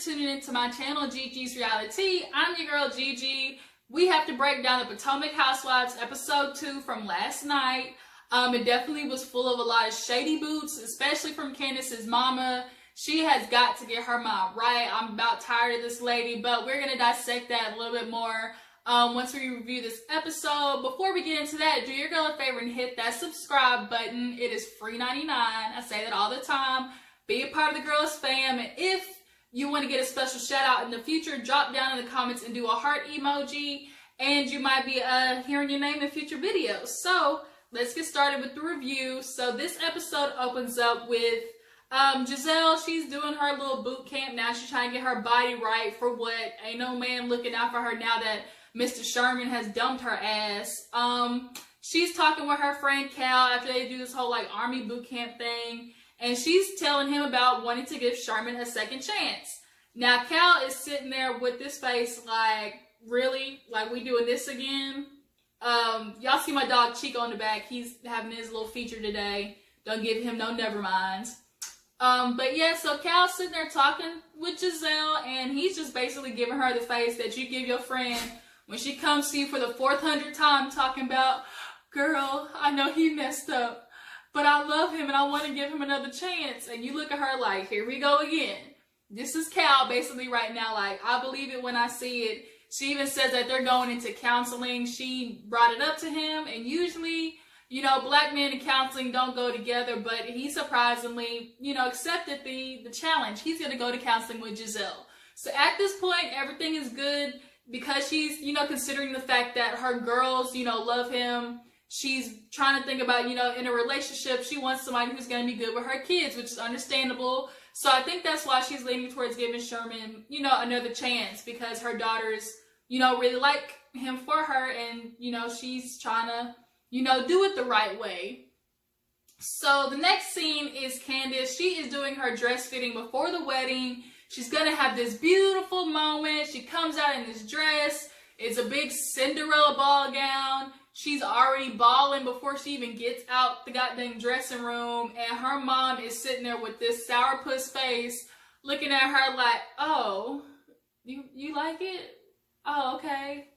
tuning into my channel, Gigi's Reality. I'm your girl, Gigi. We have to break down the Potomac Housewives episode 2 from last night. It definitely was full of a lot of shady boots, especially from Candace's mama. She has got to get her mind right. I'm about tired of this lady, but we're going to dissect that a little bit more once we review this episode. Before we get into that, do your girl a favor and hit that subscribe button. It is free 99. I say that all the time. Be a part of the girls fam, and if you want to get a special shout out in the future, drop down in the comments and do a heart emoji, and you might be hearing your name in future videos. So let's get started with the review. So this episode opens up with Gizelle. She's doing her little boot camp now. She's trying to get her body right for what? Ain't no man looking out for her now that Mr. Sherman has dumped her ass. She's talking with her friend Cal after they do this whole like army boot camp thing. And she's telling him about wanting to give Sherman a second chance. Now, Cal is sitting there with this face like, really? Like, we doing this again? Y'all see my dog Chico in the back. He's having his little feature today. Don't give him no never minds. But yeah, so Cal's sitting there talking with Gizelle, and he's just basically giving her the face that you give your friend when she comes to you for the 400th time talking about, girl, I know he messed up, but I love him and I want to give him another chance. And you look at her like, here we go again. This is Cal basically right now. Like, I believe it when I see it. She even says that they're going into counseling. She brought it up to him. And usually, you know, black men and counseling don't go together. But he surprisingly, you know, accepted the challenge. He's going to go to counseling with Gizelle. So at this point, everything is good because she's, you know, considering the fact that her girls, you know, love him. She's trying to think about, you know, in a relationship, she wants somebody who's going to be good with her kids, which is understandable. So I think that's why she's leaning towards giving Sherman, you know, another chance, because her daughters, you know, really like him for her, and, you know, she's trying to, you know, do it the right way. So the next scene is Candace. She is doing her dress fitting before the wedding. She's going to have this beautiful moment. She comes out in this dress. It's a big Cinderella ball gown. She's already bawling before she even gets out the goddamn dressing room, and her mom is sitting there with this sourpuss face looking at her like, oh, you like it? Oh, okay.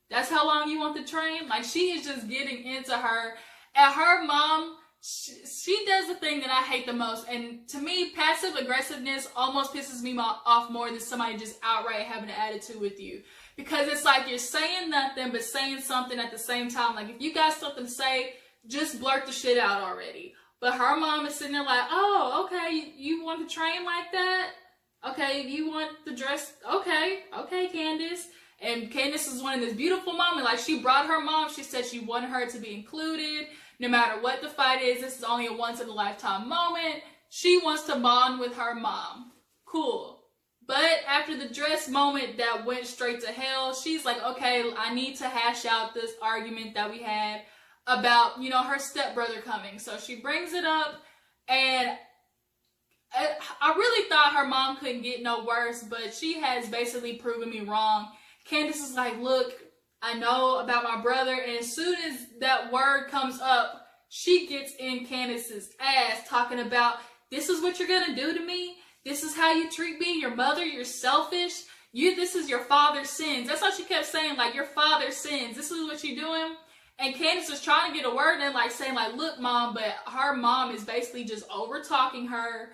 That's how long you want the train? Like, she is just getting into her. And her mom, she does the thing that I hate the most. And to me, passive aggressiveness almost pisses me off more than somebody just outright having an attitude with you. Because it's like you're saying nothing but saying something at the same time. Like, if you got something to say, just blurt the shit out already. But her mom is sitting there like, oh, okay, you want the train like that? Okay, you want the dress? Okay, Candace. And Candace is wanting this beautiful moment. Like, she brought her mom. She said she wanted her to be included. No matter what the fight is, this is only a once-in-a-lifetime moment. She wants to bond with her mom. Cool. But after the dress moment that went straight to hell, she's like, okay, I need to hash out this argument that we had about, you know, her stepbrother coming. So she brings it up, and I really thought her mom couldn't get no worse, but she has basically proven me wrong. Candace is like, look, I know about my brother, and as soon as that word comes up, she gets in Candace's ass talking about, this is what you're gonna do to me? This is how you treat me, your mother, you're selfish. This is your father's sins. That's all she kept saying, like, your father's sins. This is what you're doing. And Candace was trying to get a word in, like, saying, like, look, mom, but her mom is basically just over-talking her,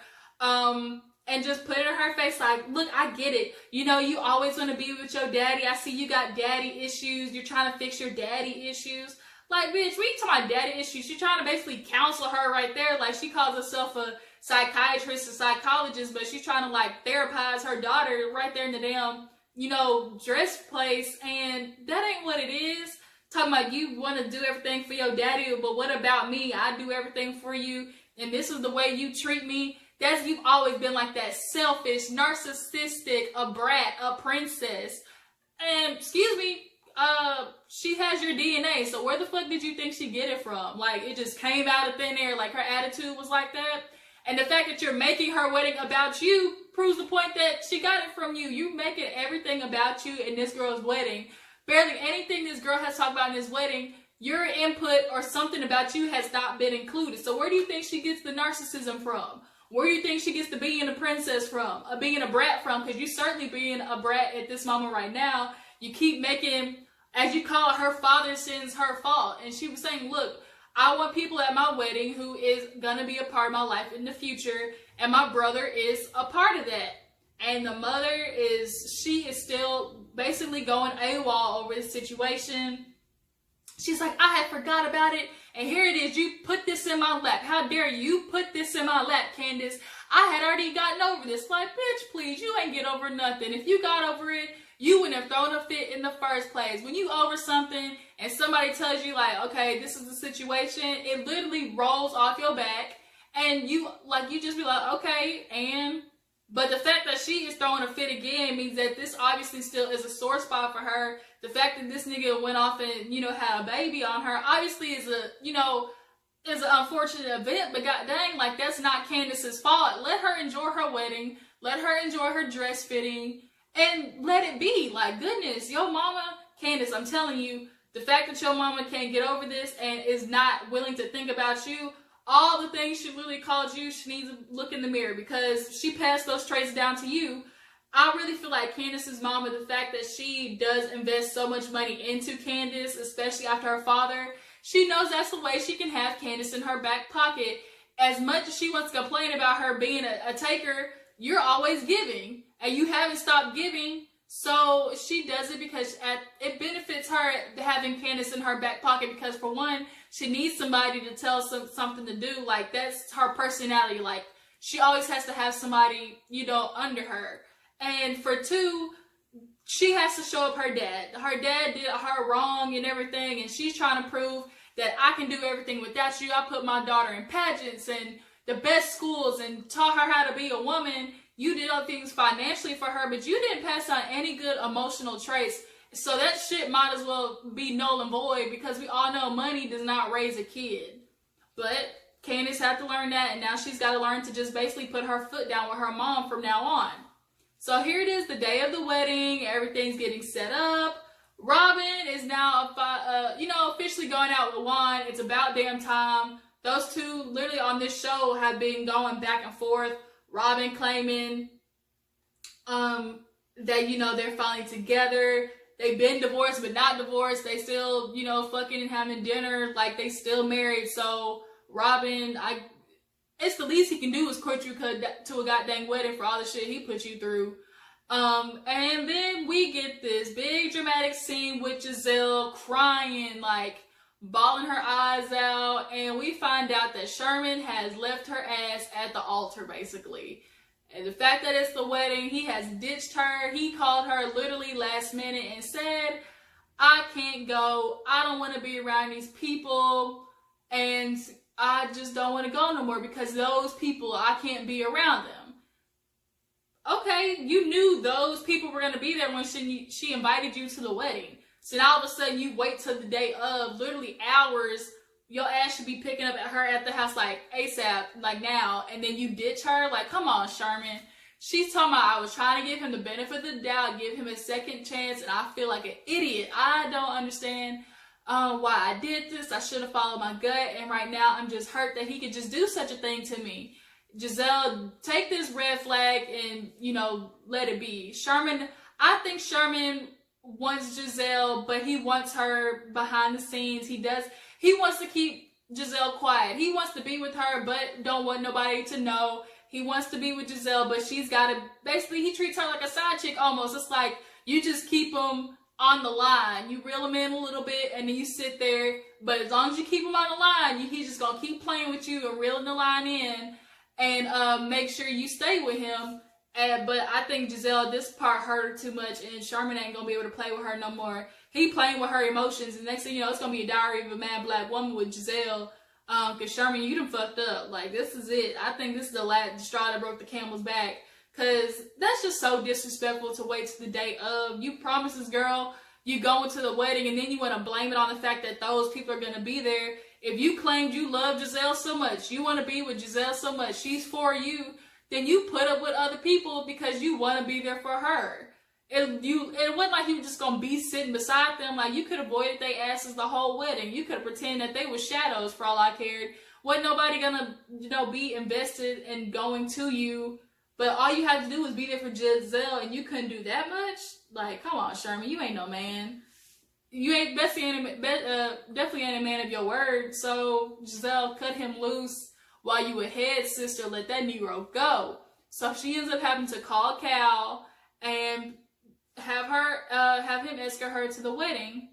and just put it in her face, like, look, I get it. You know, you always want to be with your daddy. I see you got daddy issues. You're trying to fix your daddy issues. Like, bitch, we talking about daddy issues. She's trying to basically counsel her right there. Like, she calls herself a psychiatrist or psychologist, but she's trying to like therapize her daughter right there in the damn, you know, dress place, and that ain't what it is. Talking about you want to do everything for your daddy, but what about me? I do everything for you, and this is the way you treat me. You've always been like that, selfish, narcissistic, a brat, a princess. And excuse me, she has your DNA, so where the fuck did you think she get it from? Like, it just came out of thin air, like her attitude was like that. And the fact that you're making her wedding about you proves the point that she got it from you. You making everything about you in this girl's wedding. Barely anything this girl has talked about in this wedding, your input or something about you has not been included. So where do you think she gets the narcissism from? Where do you think she gets to being a princess from? Being a brat from? Because you certainly being a brat at this moment right now. You keep making, as you call it, her father's sins her fault. And she was saying, look, I want people at my wedding who is going to be a part of my life in the future. And my brother is a part of that. And the mother she is still basically going AWOL over this situation. She's like, I had forgot about it. And here it is. You put this in my lap. How dare you put this in my lap, Candace? I had already gotten over this. Like, bitch, please, you ain't get over nothing. If you got over it, you wouldn't have thrown a fit in the first place. When you over something and somebody tells you like, okay, this is the situation, it literally rolls off your back. And you just be like, okay, but the fact that she is throwing a fit again means that this obviously still is a sore spot for her. The fact that this nigga went off and, had a baby on her obviously is an unfortunate event, but god dang, like, that's not Candace's fault. Let her enjoy her wedding. Let her enjoy her dress fitting and let it be. Like, goodness, your mama, Candace, I'm telling you, the fact that your mama can't get over this and is not willing to think about you, all the things she literally called you, she needs to look in the mirror because she passed those traits down to you. I really feel like Candace's mama, the fact that she does invest so much money into Candace, especially after her father, she knows that's the way she can have Candace in her back pocket. As much as she wants to complain about her being a taker, you're always giving, and you haven't stopped giving. So she does it because it benefits her having Candace in her back pocket because, for one, she needs somebody to tell something to do. Like, that's her personality. Like, she always has to have somebody, under her. And for two, she has to show up her dad. Her dad did her wrong and everything, and she's trying to prove that I can do everything without you. I put my daughter in pageants and the best schools and taught her how to be a woman. You did all things financially for her, but you didn't pass on any good emotional traits. So that shit might as well be null and void because we all know money does not raise a kid. But Candace had to learn that, and now she's got to learn to just basically put her foot down with her mom from now on. So here it is, the day of the wedding. Everything's getting set up. Robin is now, officially going out with Juan. It's about damn time. Those two literally on this show have been going back and forth. Robin claiming that, they're finally together. They've been divorced, but not divorced. They still, fucking and having dinner. Like, they still married. So Robin, it's the least he can do is court you to a goddamn wedding for all the shit he put you through. And then we get this big dramatic scene with Gizelle crying, like, bawling her eyes out, and we find out that Sherman has left her ass at the altar, basically. And the fact that it's the wedding, he has ditched her. He called her literally last minute and said, I can't go. I don't want to be around these people, and I just don't want to go no more because those people, I can't be around them. Okay, you knew those people were going to be there when she invited you to the wedding. So now all of a sudden you wait till the day of, literally hours, your ass should be picking up at her at the house like ASAP, like now, and then you ditch her? Like, come on, Sherman. She's talking about I was trying to give him the benefit of the doubt, give him a second chance, and I feel like an idiot. I don't understand why I did this. I should have followed my gut, and right now I'm just hurt that he could just do such a thing to me. Gizelle, take this red flag and, let it be. Sherman, I think Sherman wants Gizelle, but he wants her behind the scenes. He wants to keep Gizelle quiet. He wants to be with her, but don't want nobody to know. He wants to be with Gizelle, but she's got to, basically, he treats her like a side chick almost. It's like, you just keep him on the line. You reel him in a little bit, and then you sit there, but as long as you keep him on the line, he's just going to keep playing with you and reeling the line in, and make sure you stay with him. But I think Gizelle, this part hurt her too much, and Sherman ain't gonna be able to play with her no more. He playing with her emotions, and next thing you know, it's gonna be a Diary of a Mad Black Woman with Gizelle. Cause Sherman, you done fucked up. Like, this is it. I think this is the straw that broke the camel's back. Cause that's just so disrespectful to wait till the day of. You promised this girl you going to the wedding, and then you want to blame it on the fact that those people are gonna be there. If you claimed you love Gizelle so much, you want to be with Gizelle so much, she's for you, then you put up with other people because you want to be there for her. It wasn't like you were just going to be sitting beside them. Like, you could have avoided their asses the whole wedding. You could have pretended that they were shadows for all I cared. wasn't nobody gonna, be invested in going to you. But all you had to do was be there for Gizelle, and you couldn't do that much? Like, come on, Sherman, you ain't no man. You ain't definitely ain't a man of your word. So Gizelle cut him loose while you ahead, sister. Let that Negro go. So she ends up having to call Cal and have him escort her to the wedding.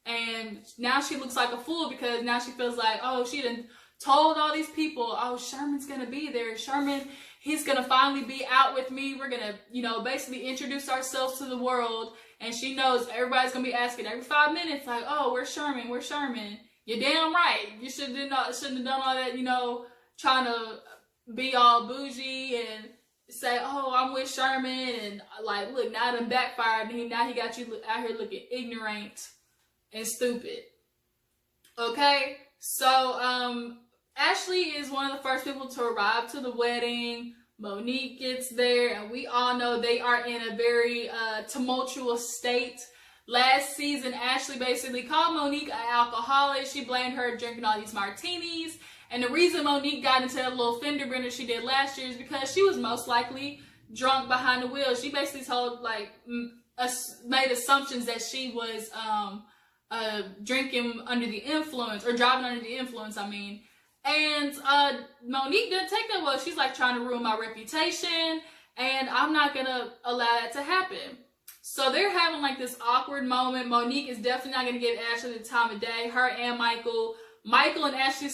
And now she looks like a fool because now she feels like, oh, she done told all these people, oh, Sherman's gonna be there. Sherman, he's gonna finally be out with me. We're gonna, basically introduce ourselves to the world. And she knows everybody's gonna be asking every 5 minutes, like, oh, where's Sherman? Where's Sherman? You're damn right. You shouldn't have done all that, trying to be all bougie and say, oh, I'm with Sherman, and like, look, now it backfired, and now he got you out here looking ignorant and stupid. Okay, so Ashley is one of the first people to arrive to the wedding. Monique gets there, and we all know they are in a very tumultuous state. Last season, Ashley basically called Monique an alcoholic. She blamed her drinking all these martinis. And the reason Monique got into that little fender bender she did last year is because she was most likely drunk behind the wheel. She basically told, made assumptions that she was drinking under the influence, or driving under the influence, And Monique didn't take that well. She's like, trying to ruin my reputation, and I'm not gonna allow that to happen. So they're having like this awkward moment. Monique is definitely not gonna give Ashley the time of day. Her and Michael and Ashley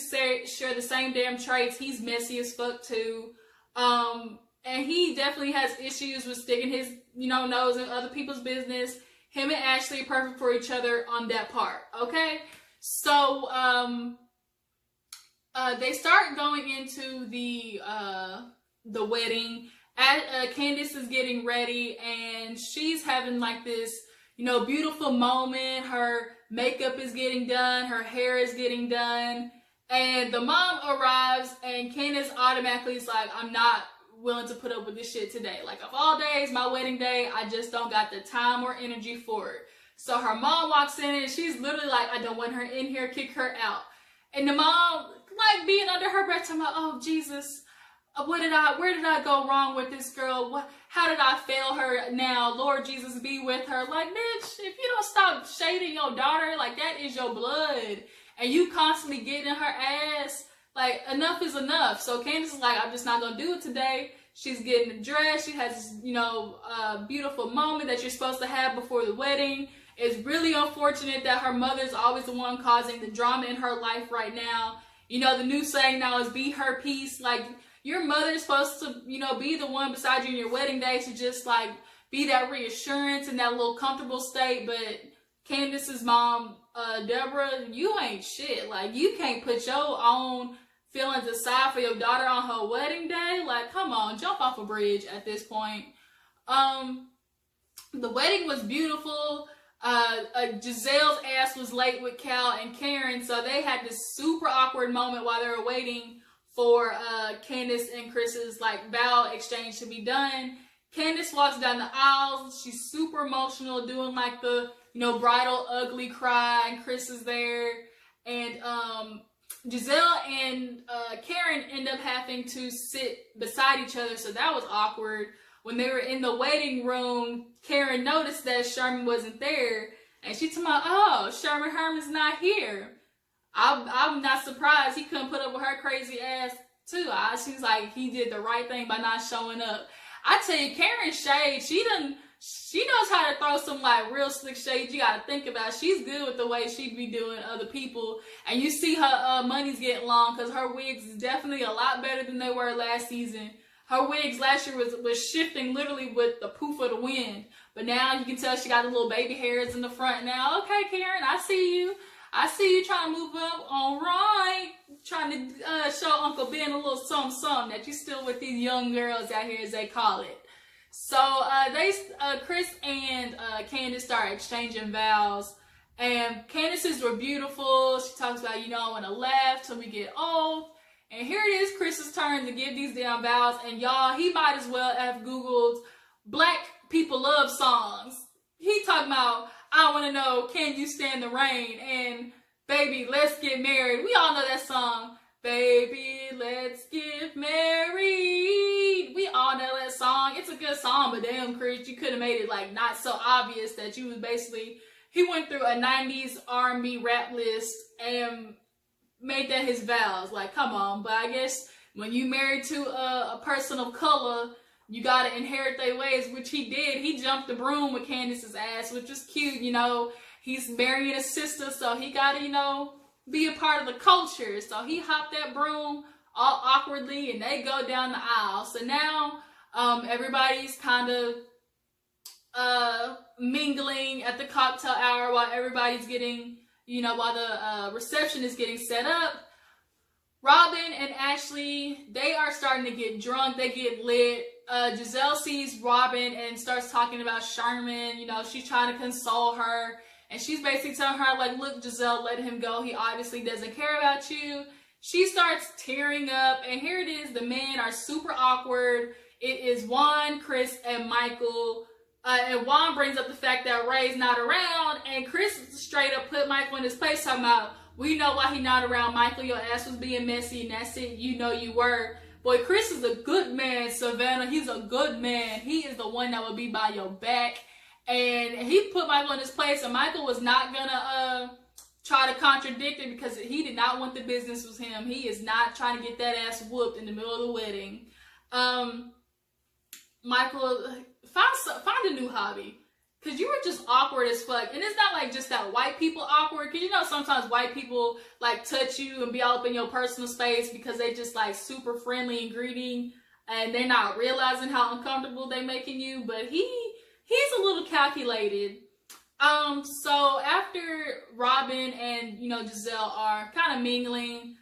share the same damn traits. He's messy as fuck too. And he definitely has issues with sticking his, nose in other people's business. Him and Ashley are perfect for each other on that part. Okay? So, they start going into the wedding. Candace is getting ready, and she's having like this, beautiful moment. Her makeup is getting done, her hair is getting done, and the mom arrives, and Candace automatically is like, I'm not willing to put up with this shit today. Like, of all days, my wedding day, I just don't got the time or energy for it. So her mom walks in, and she's literally like, I don't want her in here, kick her out. And the mom, like, being under her breath, talking about, oh, Jesus, where did I go wrong with this girl? How did I fail her now? Lord Jesus, be with her. Like, bitch, if you don't stop shading your daughter, like, that is your blood, and you constantly getting in her ass, like, enough is enough. So Candace is like, I'm just not gonna do it today. She's getting dressed. She has this, beautiful moment that you're supposed to have before the wedding. It's really unfortunate that her mother's always the one causing the drama in her life right now. The new saying now is be her peace. Like, your mother's supposed to, be the one beside you in your wedding day to just, like, be that reassurance and that little comfortable state. But Candace's mom, Deborah, you ain't shit. Like, you can't put your own feelings aside for your daughter on her wedding day. Like, come on, jump off a bridge at this point. The wedding was beautiful. Gizelle's ass was late with Cal and Karen, so they had this super awkward moment while they were waiting for Candace and Chris's like vow exchange to be done. Candace walks down the aisles. She's super emotional, doing like the bridal ugly cry, and Chris is there, and Gizelle and Karen end up having to sit beside each other, so that was awkward. When they were in the waiting room, Karen noticed that Sherman wasn't there, and she told me, oh, Sherman Herman's not here. I'm not surprised he couldn't put up with her crazy ass too. She's like, he did the right thing by not showing up. I tell you, Karen shade, she knows how to throw some like real slick shade you gotta think about. She's good with the way she be doing other people, and you see her money's getting long because her wigs is definitely a lot better than they were last season. Her wigs last year was shifting literally with the poof of the wind, but now you can tell she got the little baby hairs in the front now. Okay, Karen, I see you. I see you trying to move up. All right, trying to show Uncle Ben a little something that you still with these young girls out here, as they call it. So Chris and Candace start exchanging vows, and Candace's were beautiful. She talks about, I want to laugh till we get old. And here it is, Chris's turn to give these damn vows. And y'all, he might as well have Googled Black People Love Songs. He talking about, I want to know, can you stand the rain? And baby, let's get married. We all know that song. Baby, let's get married. We all know that song. It's a good song, but damn, Chris, you could have made it like not so obvious that you was basically, he went through a 90s R&B rap list and made that his vows. Like, come on. But I guess when you married to a person of color, you gotta inherit their ways, which he did. He jumped the broom with Candace's ass, which is cute, you know. He's marrying his sister, so he gotta, you know, be a part of the culture. So he hopped that broom all awkwardly, and they go down the aisle. So now everybody's kind of mingling at the cocktail hour while everybody's getting, you know, while the reception is getting set up. Robin and Ashley, they are starting to get drunk. They get lit. Gizelle sees Robin and starts talking about Sherman. You know, she's trying to console her. And she's basically telling her, like, look, Gizelle, let him go. He obviously doesn't care about you. She starts tearing up. And here it is. The men are super awkward. It is Juan, Chris, and Michael. And Juan brings up the fact that Ray's not around. And Chris straight up put Michael in his place, talking about, we know why he's not around, Michael. Your ass was being messy, and that's it. You know you were. Boy, Chris is a good man, Savannah. He's a good man. He is the one that will be by your back. And he put Michael in his place, and Michael was not gonna try to contradict it because he did not want the business with him. He is not trying to get that ass whooped in the middle of the wedding. Michael, find a new hobby. Because you were just awkward as fuck. And it's not like just that white people awkward. Because you know sometimes white people like touch you and be all up in your personal space because they just like super friendly and greeting. And they're not realizing how uncomfortable they're making you. But he's a little calculated. So after Robin and, you know, Gizelle are kind of mingling,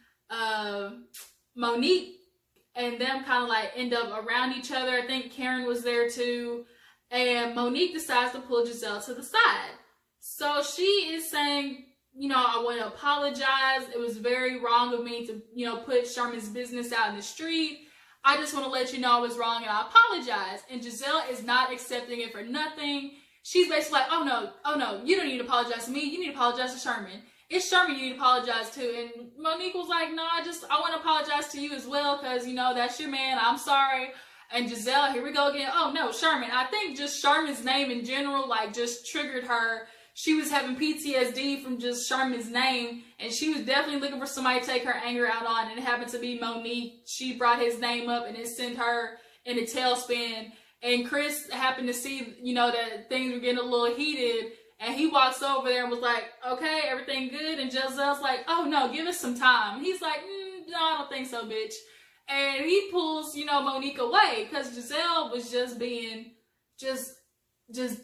Monique and them kind of like end up around each other. I think Karen was there too. And Monique decides to pull Gizelle to the side. So she is saying, you know, I want to apologize. It was very wrong of me to, you know, put Sherman's business out in the street. I just want to let you know I was wrong and I apologize. And Gizelle is not accepting it for nothing. She's basically like, oh no, you don't need to apologize to me. You need to apologize to Sherman. It's Sherman you need to apologize to. And Monique was like, no, I want to apologize to you as well because, you know, that's your man. I'm sorry. And Gizelle, here we go again. Oh no, Sherman. I think just Sherman's name in general, like, just triggered her. She was having PTSD from just Sherman's name, and she was definitely looking for somebody to take her anger out on, and it happened to be Monique. She brought his name up, and it sent her in a tailspin. And Chris happened to see, you know, that things were getting a little heated, and he walks over there and was like, okay, everything good? And Gizelle's like, oh no, give us some time. He's like, no, I don't think so, bitch. And he pulls, you know, Monique away because Gizelle was just being just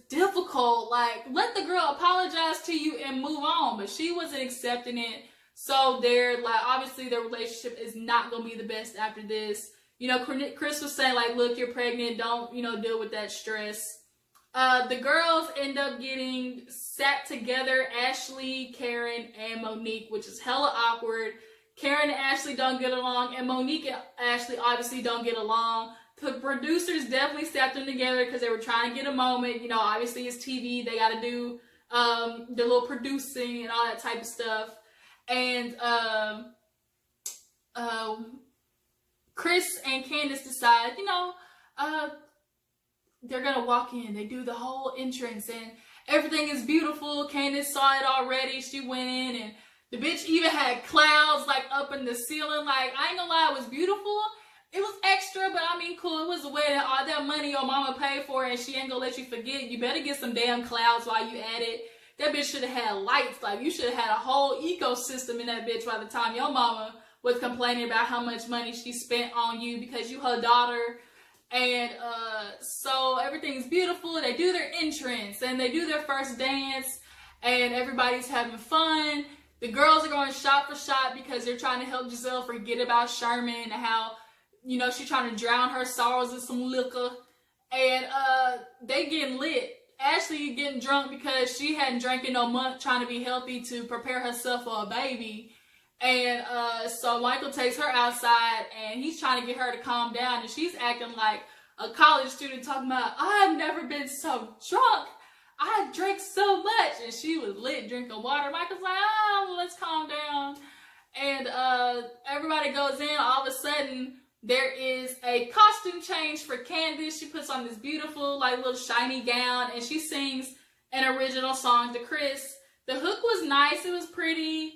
difficult. Like, let the girl apologize to you and move on. But she wasn't accepting it. So they're like, obviously their relationship is not going to be the best after this. You know, Chris was saying like, look, you're pregnant. Don't, you know, deal with that stress. The girls end up getting sat together, Ashley, Karen, and Monique, which is hella awkward. Karen and Ashley don't get along, and Monique and Ashley obviously don't get along. The producers definitely sat them together because they were trying to get a moment. You know, obviously it's TV. They got to do their little producing and all that type of stuff. And Chris and Candace decide, you know, they're going to walk in. They do the whole entrance, and everything is beautiful. Candace saw it already. She went in, and the bitch even had clouds like up in the ceiling. Like, I ain't gonna lie, it was beautiful. It was extra, but I mean, cool. It was a wedding. All that money your mama paid for, and she ain't gonna let you forget. You better get some damn clouds while you at it. That bitch should have had lights. Like, you should have had a whole ecosystem in that bitch by the time your mama was complaining about how much money she spent on you because you her daughter. And so everything's beautiful. They do their entrance, and they do their first dance, and everybody's having fun. The girls are going shot for shot because they're trying to help Gizelle forget about Sherman and how, you know, she's trying to drown her sorrows in some liquor. And they getting lit. Ashley getting drunk because she hadn't drank in no month, trying to be healthy to prepare herself for a baby. And so Michael takes her outside, and he's trying to get her to calm down. And she's acting like a college student talking about, I've never been so drunk. I drank so much. And she was lit drinking water. Michael's like, oh, let's calm down. And everybody everybody goes in, all of a sudden, there is a costume change for Candace. She puts on this beautiful, like, little shiny gown, and she sings an original song to Chris. The hook was nice. It was pretty.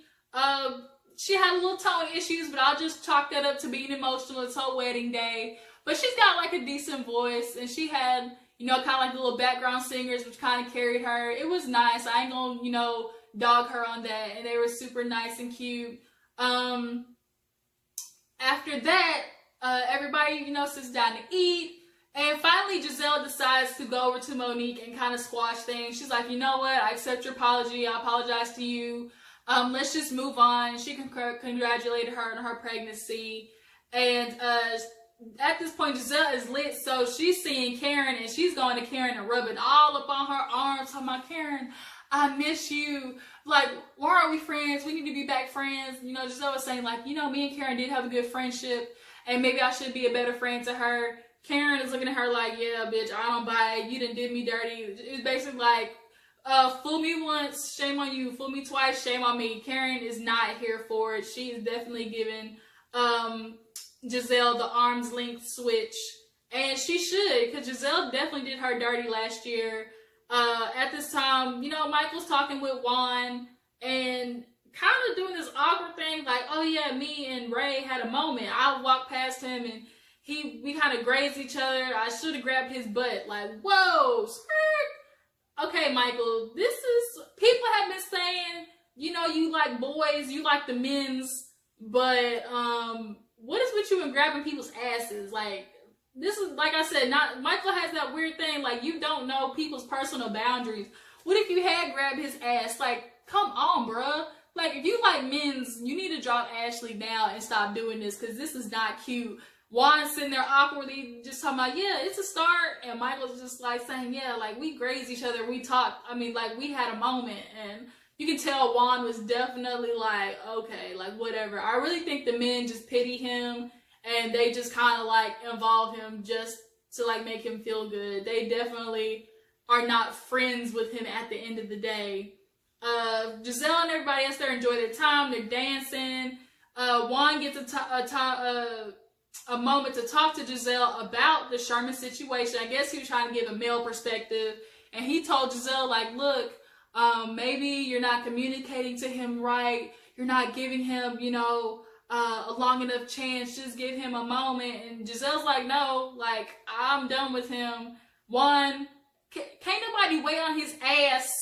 She had a little tone issues, but I'll just chalk that up to being emotional. It's her wedding day. But she's got, like, a decent voice, and she had, you know, kind of like the little background singers, which kind of carried her. It was nice. I ain't gonna, you know, dog her on that, and they were super nice and cute. After that, everybody, you know, sits down to eat, and finally Gizelle decides to go over to Monique and kind of squash things. She's like, you know what, I accept your apology, I apologize to you, let's just move on. She congratulated her on her pregnancy, and at this point Gizelle is lit, so she's seeing Karen, and she's going to Karen and rubbing all up on her arms, talking about, Karen, I miss you. Like, why aren't we friends? We need to be back friends. You know, Gizelle was saying, like, you know, me and Karen did have a good friendship, and maybe I should be a better friend to her. Karen is looking at her like, yeah, bitch, I don't buy it. You done did me dirty. It's basically like, fool me once, shame on you. Fool me twice, shame on me. Karen is not here for it. She is definitely giving Gizelle the arm's length switch. And she should, because Gizelle definitely did her dirty last year. At this time, you know, Michael's talking with Juan and kind of doing this awkward thing, like, oh yeah, me and Ray had a moment. I walked past him and we kind of grazed each other. I should have grabbed his butt. Like, whoa, skirt. Okay, Michael, this is, people have been saying, you know, you like boys, you like the men's, but what is with you and grabbing people's asses? Like, this is, like I said, not, Michael has that weird thing, like, you don't know people's personal boundaries. What if you had grabbed his ass? Like, come on, bruh. Like, if you like men's, you need to drop Ashley now and stop doing this, because this is not cute. Juan's sitting there awkwardly just talking about, yeah, it's a start, and Michael's just like saying, yeah, like, we grazed each other, we talked, I mean, like, we had a moment, and you can tell Juan was definitely like, okay, like, whatever. I really think the men just pity him, and they just kind of, like, involve him just to, like, make him feel good. They definitely are not friends with him at the end of the day. Gizelle and everybody else there enjoy their time. They're dancing. Juan gets a moment to talk to Gizelle about the Sherman situation. I guess he was trying to give a male perspective. And he told Gizelle, like, look, maybe you're not communicating to him right. You're not giving him, you know, a long enough chance. Just give him a moment. And Giselle's like, no, like, I'm done with him. One, can't nobody wait on his ass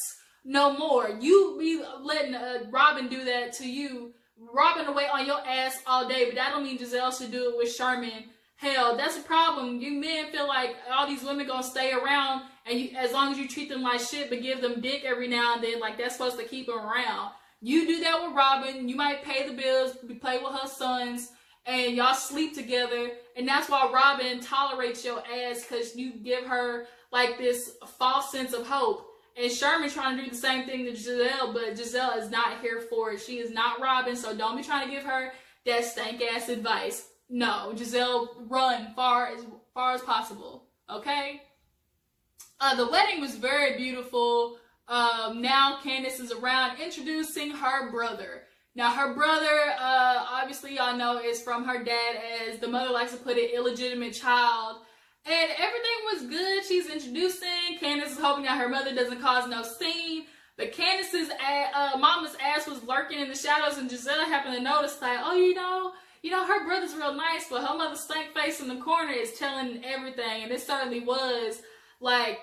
no more. You be letting Robin do that to you. Robin will wait on your ass all day, but that don't mean Gizelle should do it with Sherman. Hell, that's a problem. You men feel like all these women gonna stay around, and you, as long as you treat them like shit but give them dick every now and then, like that's supposed to keep them around. You do that with Robin, you might pay the bills, play with her sons, and y'all sleep together, and that's why Robin tolerates your ass, because you give her like this false sense of hope. And Sherman trying to do the same thing to Gizelle, but Gizelle is not here for it. She is not Robin, so don't be trying to give her that stank ass advice. No, Gizelle, run far as possible. Okay? The wedding was very beautiful. Now Candace is around introducing her brother. Now her brother, obviously y'all know, is from her dad, as the mother likes to put it, illegitimate child. And everything was good. She's introducing. Candace is hoping that her mother doesn't cause no scene. But Candace's mama's ass was lurking in the shadows, and Gizelle happened to notice, like, oh, you know, her brother's real nice, but her mother's stank face in the corner is telling everything. And it certainly was. Like,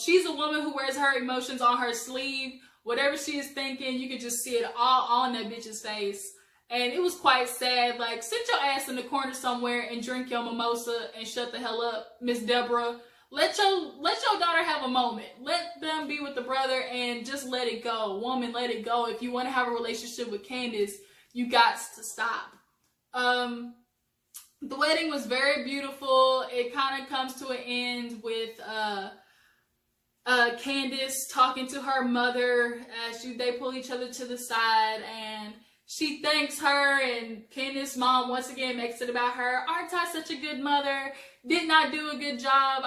she's a woman who wears her emotions on her sleeve. Whatever she is thinking, you could just see it all on that bitch's face. And it was quite sad. Like, sit your ass in the corner somewhere and drink your mimosa and shut the hell up, Miss Deborah. Let your daughter have a moment. Let them be with the brother and just let it go. Woman, let it go. If you want to have a relationship with Candace, you got to stop. The wedding was very beautiful. It kind of comes to an end with Candace talking to her mother as they pull each other to the side, and she thanks her, and Candace's mom once again makes it about her. Aren't I such a good mother? Didn't I do a good job?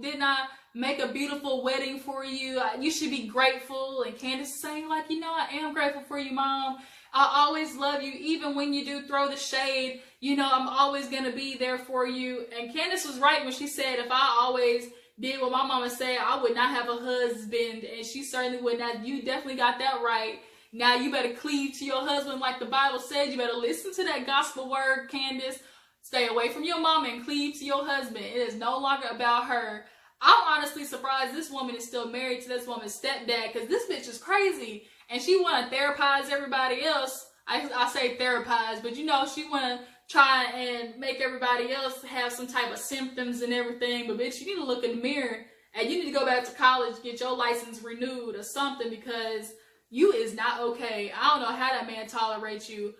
Did not make a beautiful wedding for you? You should be grateful. And Candace is saying, like, I am grateful for you, Mom. I'll always love you, even when you do throw the shade. You know, I'm always going to be there for you. And Candace was right when she said, if I always did what my mama said, I would not have a husband. And she certainly would not. You definitely got that right. Now you better cleave to your husband like the Bible says. You better listen to that gospel word, Candace. Stay away from your mama and cleave to your husband. It is no longer about her. I'm honestly surprised this woman is still married to this woman's stepdad, because this bitch is crazy. And she want to therapize everybody else. I say therapize, but you know, she want to try and make everybody else have some type of symptoms and everything. But bitch, you need to look in the mirror and you need to go back to college, get your license renewed or something, because you is not okay. I don't know how that man tolerates you.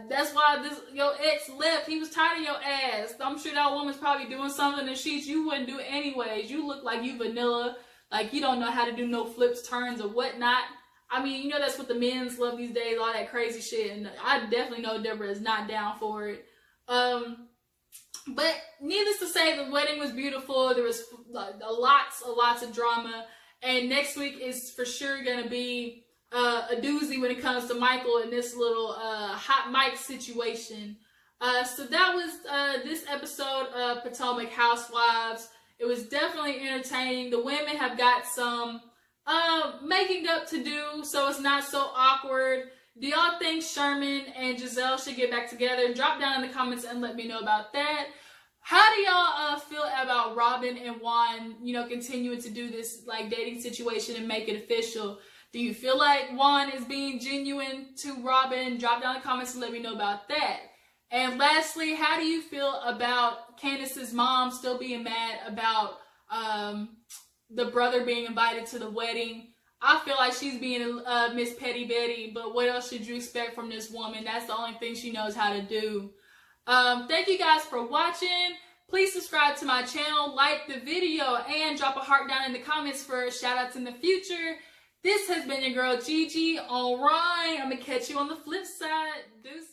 That's why your ex left. He was tired of your ass. I'm sure that woman's probably doing something that you wouldn't do anyways. You look like you vanilla, like you don't know how to do no flips, turns, or whatnot. I mean, you know, that's what the men's love these days, all that crazy shit. And I definitely know Deborah is not down for it. But needless to say, the wedding was beautiful. There was lots of drama. And next week is for sure going to be a doozy when it comes to Michael and this little hot mic situation. So that was this episode of Potomac Housewives. It was definitely entertaining. The women have got some making up to do, so it's not so awkward. Do y'all think Sherman and Gizelle should get back together? Drop down in the comments and let me know about that. How do y'all feel about Robin and Juan, you know, continuing to do this like dating situation and make it official? Do you feel like Juan is being genuine to Robin? Drop down in the comments and let me know about that. And lastly, how do you feel about Candace's mom still being mad about the brother being invited to the wedding? I feel like she's being Miss Petty Betty, but what else should you expect from this woman? That's the only thing she knows how to do. Thank you guys for watching. Please subscribe to my channel, like the video, and drop a heart down in the comments for shout outs in the future. This has been your girl Gigi. Alright, I'm gonna catch you on the flip side. Deuces.